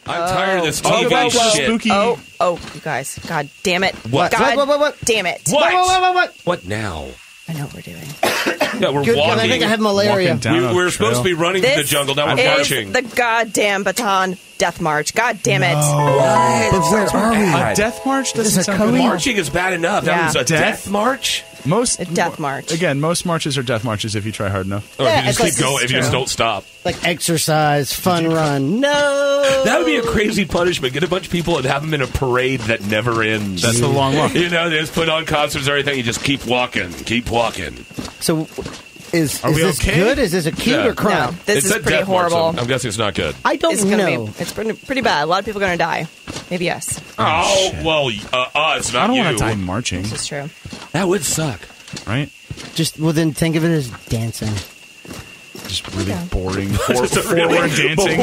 I'm tired of this TV shit. Spooky. Oh, you guys. God damn it. What? God damn it. What now? I know what we're doing. Yeah, we're Good, walking. I think I have malaria. We're supposed to be running through the jungle. Now we're marching. The goddamn Bataan Death March. God damn it. But where are we? A death march doesn't sound good. Marching is bad enough. That was a death march? A death march. Again, most marches are death marches if you try hard enough. Or if you just keep going, if you just don't stop. Like exercise, fun run. No! That would be a crazy punishment. Get a bunch of people and have them in a parade that never ends. That's the long walk. You know, they just put on concerts or anything. You just keep walking. Keep walking. So, is we this okay? good? Is this a cute or crime? No, this is pretty horrible. I'm guessing it's not good. I don't know. It's pretty bad. A lot of people are going to die. Maybe yes. Oh, well, it's not you. I don't want to die marching. This is true. That would suck. Right? Well, then think of it as dancing. Just really boring. Forward dancing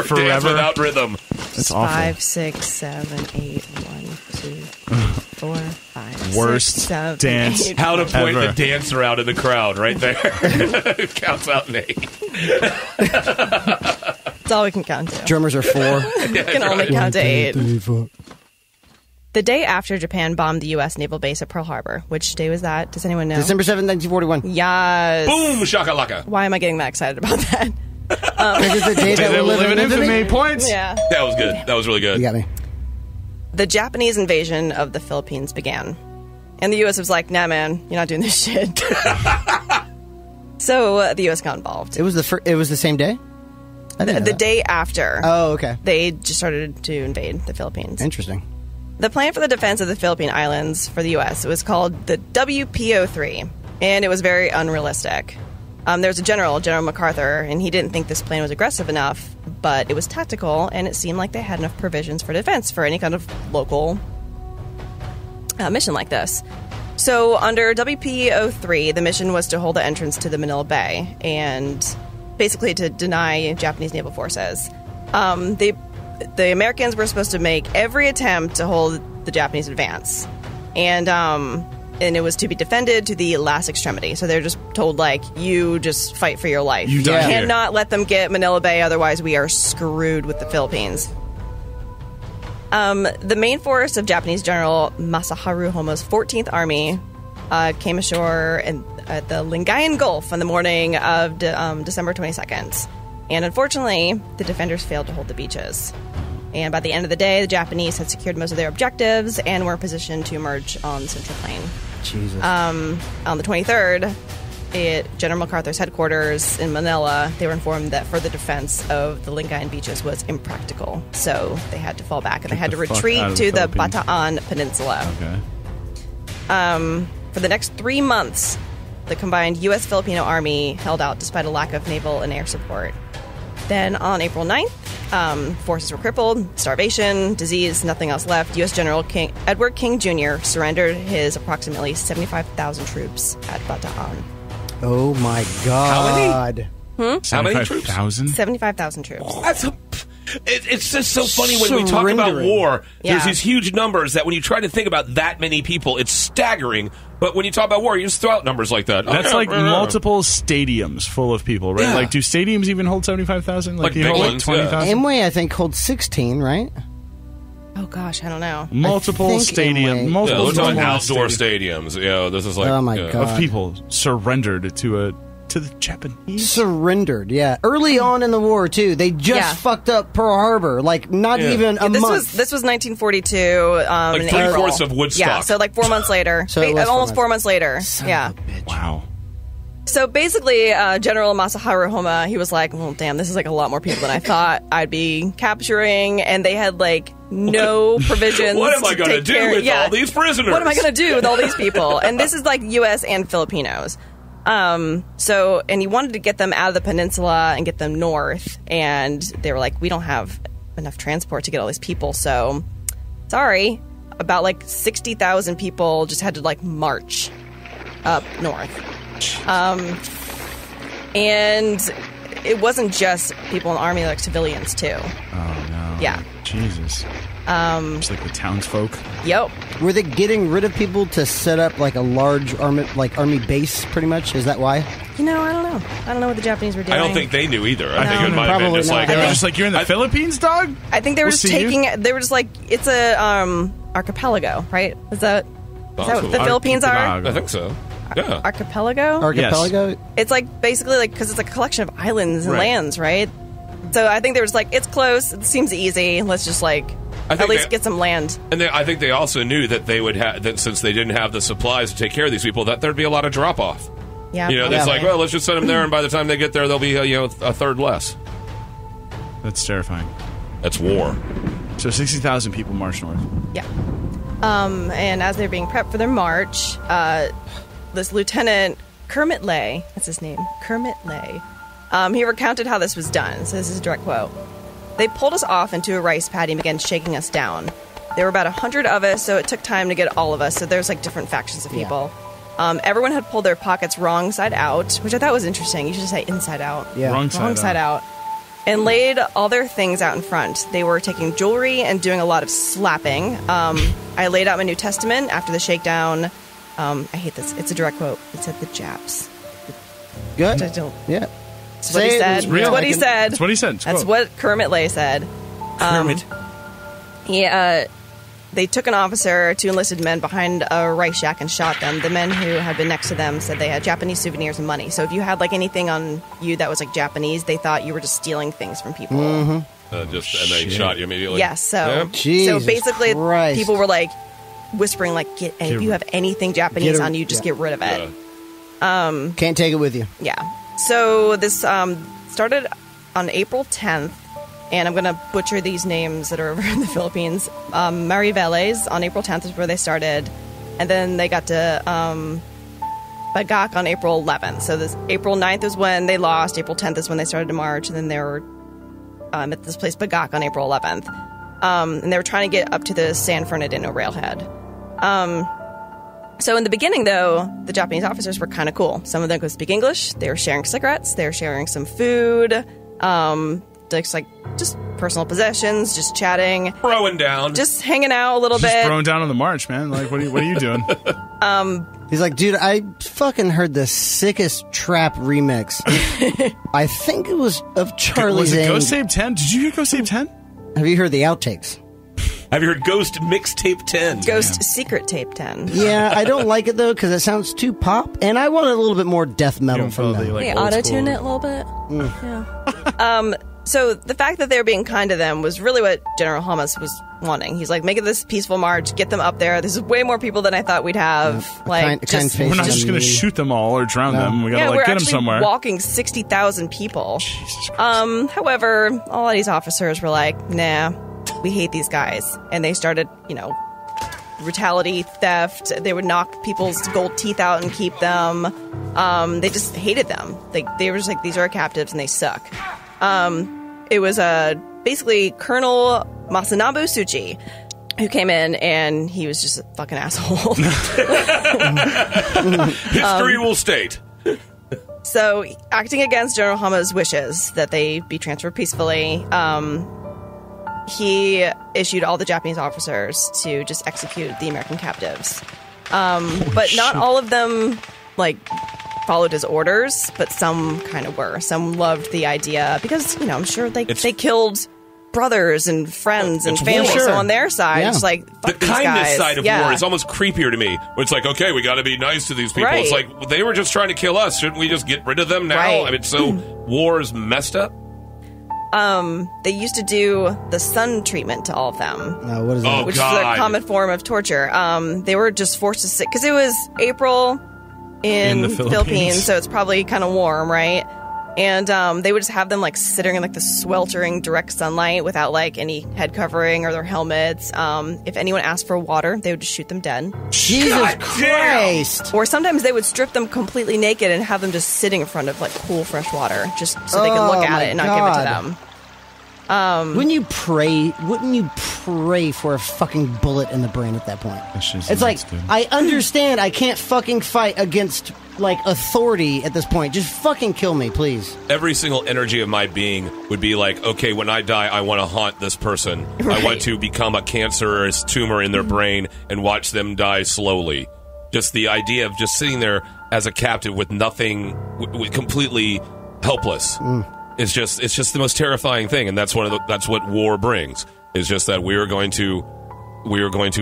forever without rhythm. That's awful. 5, 6, 7, 8, 1, 2, 4, 5. Worst 6, 7, dance. 8. How to point ever. the dancer out in the crowd right there. Counts out in 8. That's all we can count to. Drummers are 4. We can only count to 8. The day after Japan bombed the U.S. naval base at Pearl Harbor. Which day was that? Does anyone know? December 7th, 1941. Yes. Boom, shakalaka. Why am I getting that excited about that? Because it's the day that will live in infamy. Points. Yeah. That was good. That was really good. You got me. The Japanese invasion of the Philippines began. And the U.S. was like, nah, man, you're not doing this shit. So the U.S. got involved. It was the same day? The day after. Oh, okay. They just started to invade the Philippines. Interesting. The plan for the defense of the Philippine Islands for the U.S. was called the WPO3, and it was very unrealistic. There was a General MacArthur, and he didn't think this plan was aggressive enough, but it was tactical, and it seemed like they had enough provisions for defense for any kind of local mission like this. So under WPO3, the mission was to hold the entrance to the Manila Bay, and basically to deny Japanese naval forces. The Americans were supposed to make every attempt to hold the Japanese advance. And it was to be defended to the last extremity. So they're just told, like, you just fight for your life. You cannot let them get Manila Bay, otherwise we are screwed with the Philippines. The main force of Japanese General Masaharu Homo's 14th Army came ashore at the Lingayen Gulf on the morning of December 22nd. And unfortunately, the defenders failed to hold the beaches. And by the end of the day, the Japanese had secured most of their objectives and were in position to emerge on the Central Plain. Jesus. On the 23rd, at General MacArthur's headquarters in Manila, they were informed that further defense of the Lingayen beaches was impractical. So they had to fall back and they had to retreat to the Bataan Peninsula. Okay. For the next 3 months, the combined U.S.-Filipino Army held out despite a lack of naval and air support. Then on April 9th, forces were crippled, starvation, disease, nothing else left. U.S. General Edward King Jr. surrendered his approximately 75,000 troops at Bataan. Oh, my God. How many troops? 75,000 troops. That's it's just so funny when we talk about war. There's these huge numbers that when you try to think about that many people, it's staggering. But when you talk about war, you just throw out numbers like that. That's like multiple stadiums full of people, right? Yeah. Like, do stadiums even hold 75,000? Like they big hold ones, like 20,000? Amway, I think, holds 16, right? Oh, gosh, I don't know. Multiple stadiums. We're talking outdoor stadiums. This is like oh my God. of people surrendered to the Japanese. Surrendered, yeah. Early on in the war, too. They just fucked up Pearl Harbor. Like, not even a month. This was 1942 like in 3/4 April. of Woodstock. Yeah, so like 4 months later. So it was almost 4 months later. Son yeah. of a bitch. Wow. So basically, General Masaharu Homa, he was like, well, damn, this is like a lot more people than I thought I'd be capturing. And they had like no provisions. What am I going to do with all these prisoners? What am I going to do with all these people? And this is like U.S. and Filipinos. And he wanted to get them out of the peninsula and get them north. And they were like, we don't have enough transport to get all these people. So, sorry, about like 60,000 people just had to like march up north. And it wasn't just people in the army, like civilians too. Oh no. Yeah. Jesus. Just like the townsfolk. Yep. Were they getting rid of people to set up like a large army base? Pretty much. Is that why? You know, I don't know. I don't know what the Japanese were doing. I don't think they knew either. I think it might have been just not. They were just like, you're in the Philippines, dog? I think they were just taking it. They were just like, it's a archipelago, right? Is that what the Philippines are? I think so. Yeah. Archipelago? Archipelago? Yes. It's like basically like, because it's like a collection of islands and lands, right? So I think they were just like, it's close. It seems easy. Let's just like at least get some land. And I think they also knew that they would have, that since they didn't have the supplies to take care of these people, that there'd be a lot of drop off. Yeah, it's like, well, let's just send them there, and by the time they get there, they'll be a third less. That's terrifying. That's war. So 60,000 people march north. Yeah. And as they're being prepped for their march, this Lieutenant Kermit Lay, that's his name, Kermit Lay, he recounted how this was done. So this is a direct quote. They pulled us off into a rice paddy and began shaking us down. There were about 100 of us, so it took time to get all of us. So there's like different factions of people. Everyone had pulled their pockets wrong side out, which I thought was interesting. You should say inside out. Yeah. Wrong side out. And laid all their things out in front. They were taking jewelry and doing a lot of slapping. I laid out my New Testament after the shakedown. I hate this. It's a direct quote. It said the Japs. Good. Yeah. That's what he said. It's real. That's what he said. That's what he said. That's what Kermit Lay said. Kermit. They took an officer, 2 enlisted men behind a rice shack and shot them. The men who had been next to them said they had Japanese souvenirs and money. So if you had like anything on you that was like Japanese, they thought you were just stealing things from people. Mm-hmm. And they shot you immediately. Yes. So Jesus basically, Christ. people were like whispering, like, if you have anything Japanese on you, just get rid of it. Yeah. Can't take it with you. Yeah. So this started on April 10th. And I'm going to butcher these names that are over in the Philippines. Mariveles on April 10th is where they started. And then they got to Bagak on April 11th. So this April 9th is when they lost. April 10th is when they started to march. And then they were at this place Bagak on April 11th. And they were trying to get up to the San Fernandino railhead. So in the beginning, though, the Japanese officers were kind of cool. Some of them could speak English. They were sharing cigarettes. They were sharing some food. Just personal possessions, just chatting, Throwing down, just hanging out a little Just bit. throwing down on the march, man. Like, what are you doing? He's like, dude, I fucking heard the sickest trap remix. I think it was of Charlie's. Was it Angels. Ghost Tape 10? Did you hear Ghost Tape 10? Have you heard the outtakes? Have you heard Ghost Mixtape 10? Ghost Secret Tape 10. Yeah, I don't like it though because it sounds too pop, and I want a little bit more death metal from them. Like, They old auto-tune school. it a little bit. Yeah. So the fact that they were being kind to them was really what General Hamas was wanting. He's like, make it this peaceful march, get them up there. This is way more people than I thought we'd have. Kind face We're not on just going to me. shoot them all or drown them. We got to we're get them actually somewhere. walking 60,000 people. Jesus Christ. However, all of these officers were like, nah, we hate these guys. And they started, brutality, theft. They would knock people's gold teeth out and keep them. They just hated them. They were just like, these are our captives and they suck. It was basically Colonel Masanobu Tsuchi who came in, and he was just a fucking asshole. History will state. So, acting against General Hama's wishes that they be transferred peacefully, he issued all the Japanese officers to just execute the American captives. But not all of them, followed his orders, but some kind of were. Some loved the idea because, I'm sure they killed brothers and friends and family. war. So on their side, Yeah. it's like, The fuck these kindness guys. side of Yeah. war is almost creepier to me. Where it's like, okay, we got to be nice to these people. Right. It's like, they were just trying to kill us. Shouldn't we just get rid of them now? Right. I mean, so war is messed up. They used to do the sun treatment to all of them. What is that? Oh, Which God. is a common form of torture. They were just forced to sit because it was April in the Philippines. so it's probably kind of warm, right? And they would just have them sitting in the sweltering direct sunlight without any head covering or their helmets. If anyone asked for water, they would just shoot them dead. Jesus God damn! Christ! Or sometimes they would strip them completely naked and have them just sitting in front of cool fresh water, just so they could look at my it and not give it to God. them. Wouldn't you pray pray for a fucking bullet in the brain at that point. It's like, dude. I understand I can't fucking fight against, like, authority at this point. Just fucking kill me, please. Every single energy of my being would be like, okay, when I die, I want to haunt this person. Right. I want to become a cancerous tumor in their brain and watch them die slowly. Just the idea of just sitting there as a captive with nothing, completely helpless. It's just the most terrifying thing, and that's that's what war brings. It's just that we are going to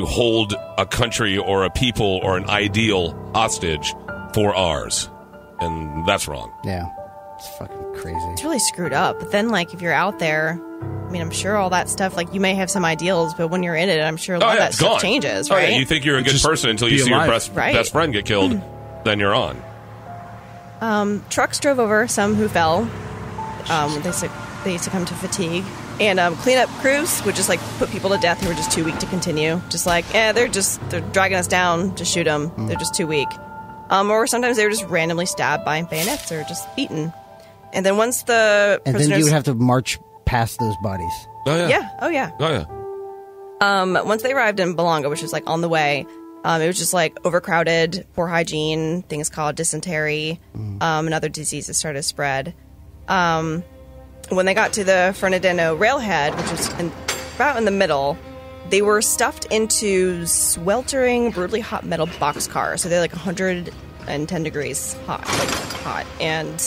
hold a country or a people or an ideal hostage for ours, and that's wrong. Yeah, it's fucking crazy. It's really screwed up. But then, like, if you're out there, I mean, I'm sure all that stuff, like, you may have some ideals, but when you're in it, I'm sure a lot of that stuff changes, right? Yeah, you think you're a good person until you see your best friend get killed, then you're on. Trucks drove over some who fell. They succumbed to fatigue. And cleanup crews would just, like, put people to death who were just too weak to continue. Just like, they're dragging us down, just shoot them. They're just too weak. Or sometimes they were just randomly stabbed by bayonets or just beaten. And then once the prisoners... And then you would have to march past those bodies. Oh, yeah. Yeah. Oh, yeah. Oh, yeah. Once they arrived in Balanga, which was, like, on the way, it was just, like, overcrowded, poor hygiene, things called dysentery, and other diseases started to spread. When they got to the Fernandino railhead, which was about in the middle, they were stuffed into sweltering, brutally hot metal boxcars. So they're like 110 degrees hot. And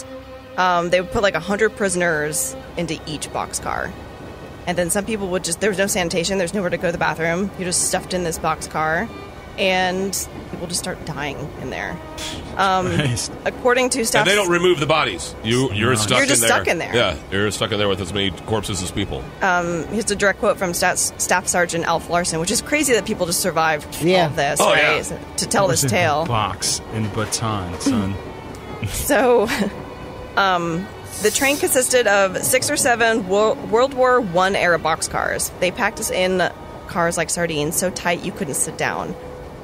they would put like 100 prisoners into each boxcar. And then some people there was no sanitation, there's nowhere to go to the bathroom. You're just stuffed in this boxcar. And people just start dying in there. According to staff... And they don't remove the bodies. You're stuck in there. You're just stuck in there. Yeah, you're stuck in there with as many corpses as people. Here's a direct quote from Staff Sergeant Alf Larson, which is crazy that people just survived all of this, right? Yeah. To tell this tale. Box in Bataan, son. So, the train consisted of 6 or 7 World War I era boxcars. They packed us in cars like sardines, so tight you couldn't sit down.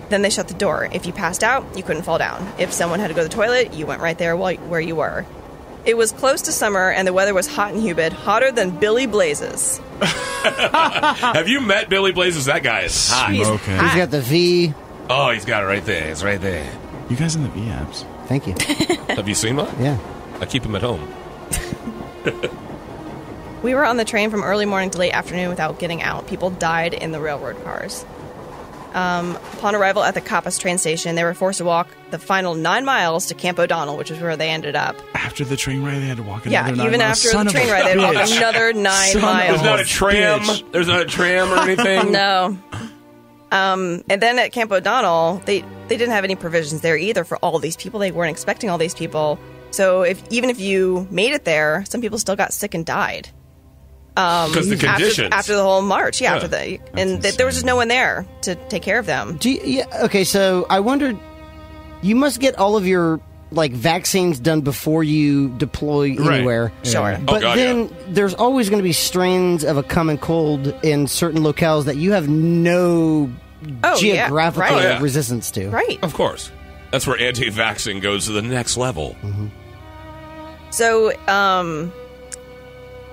Then they shut the door. If you passed out, you couldn't fall down. If someone had to go to the toilet, you went right there where you were. It was close to summer, and the weather was hot and humid, hotter than Billy Blazes. Have you met Billy Blazes? That guy is hot. He's He's got the V. Oh, he's got it right there. It's right there. You guys in the V apps? Thank you. Have you seen mine? Yeah. I keep him at home. We were on the train from early morning to late afternoon without getting out. People died in the railroad cars. Upon arrival at the Capas train station, they were forced to walk the final 9 miles to Camp O'Donnell, which is where they ended up. After the train ride, they had to walk another 9 miles? Yeah, even after the train ride, they had to walk another 9 miles. There's not a tram? There's not a tram or anything? No. And then at Camp O'Donnell, they didn't have any provisions there either for all these people. They weren't expecting all these people. So even if you made it there, some people still got sick and died. Because the conditions. After the whole march, there was just no one there to take care of them. Okay, so I wondered, you must get all of your vaccines done before you deploy anywhere. Right. Sure. But there's always going to be strains of a common cold in certain locales that you have no geographical resistance to. Right. Of course. That's where anti-vaxxing goes to the next level. Mm-hmm. So,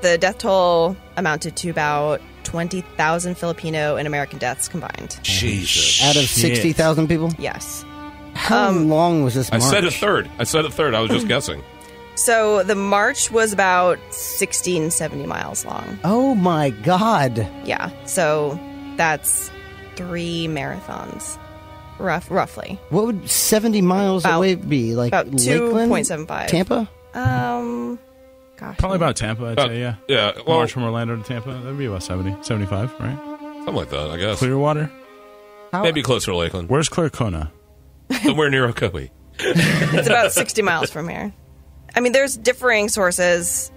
the death toll amounted to about 20,000 Filipino and American deaths combined. Jesus. Out of 60,000 people? Yes. How long was this march? I said a third. I was just guessing. So the march was about 70 miles long. Oh, my God. Yeah. So that's 3 marathons, roughly. What would 70 miles away be? About Lakeland? 2.75. Tampa? Gosh. Probably about Tampa, I'd say, yeah. Yeah. Well, March from Orlando to Tampa, that'd be about 70, 75, right? Something like that, I guess. Clearwater? Maybe closer to Lakeland. Where's Claricona? Somewhere near Ocoee. It's about 60 miles from here. I mean, there's differing sources,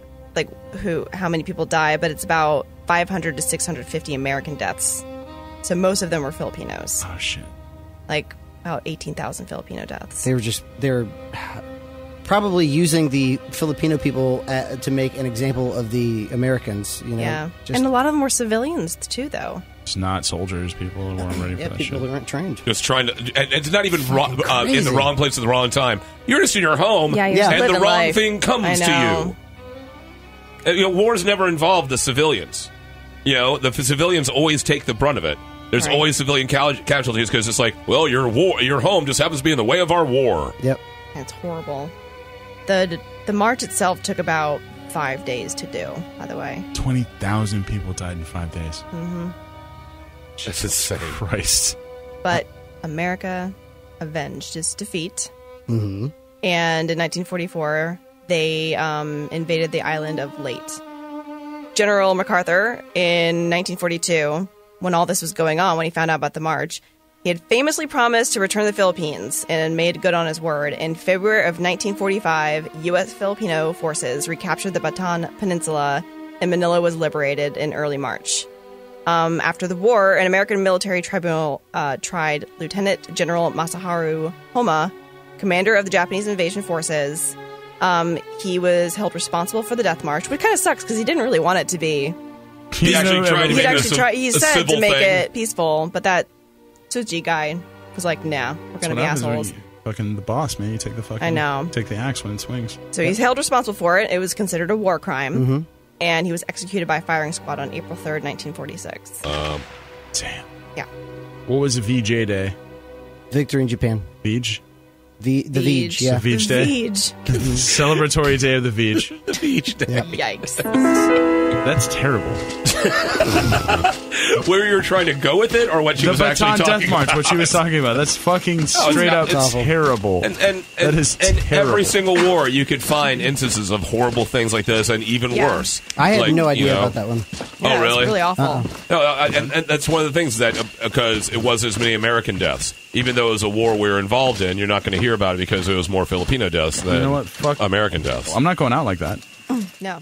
how many people die, but it's about 500 to 650 American deaths. So most of them were Filipinos. Oh, shit. About 18,000 Filipino deaths. They're probably using the Filipino people to make an example of the Americans. Yeah. And a lot of them were civilians, too, though. It's not soldiers. People who weren't ready for that people shit. who weren't trained. Just trying to... And it's not even in the wrong place at the wrong time. You're just in your home, you're just and the living wrong life. thing comes to you. Wars never involved the civilians. You know, the civilians always take the brunt of it. There's always civilian casualties because it's like, well, your home just happens to be in the way of our war. Yep. It's horrible. The march itself took about 5 days to do, by the way. 20,000 people died in 5 days. Mm-hmm. That's insane. Christ. But America avenged its defeat. Mm-hmm. And in 1944, they invaded the island of Leyte. General MacArthur, in 1942, when all this was going on, when he found out about the march, he had famously promised to return the Philippines and made good on his word. In February of 1945, U.S. Filipino forces recaptured the Bataan Peninsula, and Manila was liberated in early March. After the war, an American military tribunal tried Lieutenant General Masaharu Homa, commander of the Japanese invasion forces. He was held responsible for the death march, which kind of sucks because he didn't really want it to be. He actually tried to make it he said to make it peaceful, but that Tsuji guy was like, nah, we're going to be assholes. Fucking the boss, man. You take the fucking... I know. Take the axe when it swings. So he's held responsible for it. It was considered a war crime. Mm-hmm. And he was executed by firing squad on April 3rd, 1946. Damn. Yeah. What was the VJ Day? Victory in Japan. VJ? The Vij, yeah. The VJ Day? Celebratory day of the VJ. The VJ Day. Yeah. Yikes. That's terrible. Where you were trying to go with it, or what she was actually talking Death March, about? what she was talking about. That's fucking straight up terrible. And that is terrible. Every single war, you could find instances of horrible things like this, and even worse. I had no idea about that one. Yeah, oh, really? It's really awful. No, and that's one of the things that, because it was as many American deaths. Even though it was a war we were involved in, you're not going to hear about it because it was more Filipino deaths than Fuck American deaths. I'm not going out like that. No.